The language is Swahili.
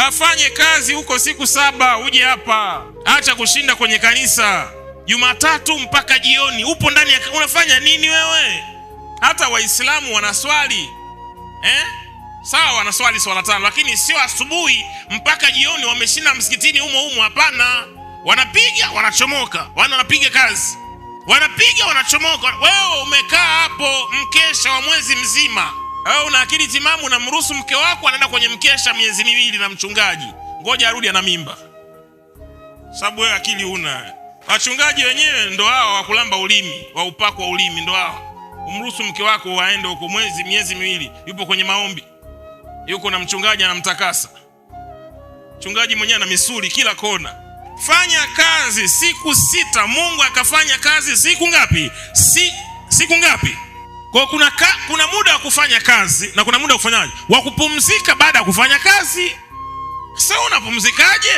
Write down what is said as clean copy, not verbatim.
Kafanye kazi huko siku 7 uje hapa. Acha kushinda kwenye kanisa Jumatatu mpaka jioni. Upo ndani ya unafanya nini wewe? Hata Waislamu wanaswali. Sawa, wanaswali swala 5, lakini sio asubuhi mpaka jioni wameshinda msikitini humo. Hapana. Wanapiga wanachomoka. Wanapiga kazi. Wanapiga wanachomoka. Wewe umekaa hapo mkesha wa mwezi mzima. Wewe una akili timamu, na mruhusu mke wako anaenda kwenye mkesha miezi 2 na mchungaji. Ngoja arudi ana mimba. Sababu wewe akili huna. Wachungaji wenyewe ndo hao wa kulamba ulimi, wa upako wa ulimi ndo hao. Umruhusu mke wako waende huko miezi 2, yupo kwenye maombi. Yuko na mchungaji anamtakasa. Mchungaji mwenyewe ana misuli kila kona. Fanya kazi siku 6. Mungu akafanya kazi siku ngapi? Siku ngapi? Kwa kuna muda wa kufanya kazi na kuna muda wa kufanyaje? Wa kupumzika baada ya kufanya kazi. Sasa unapumzikaje?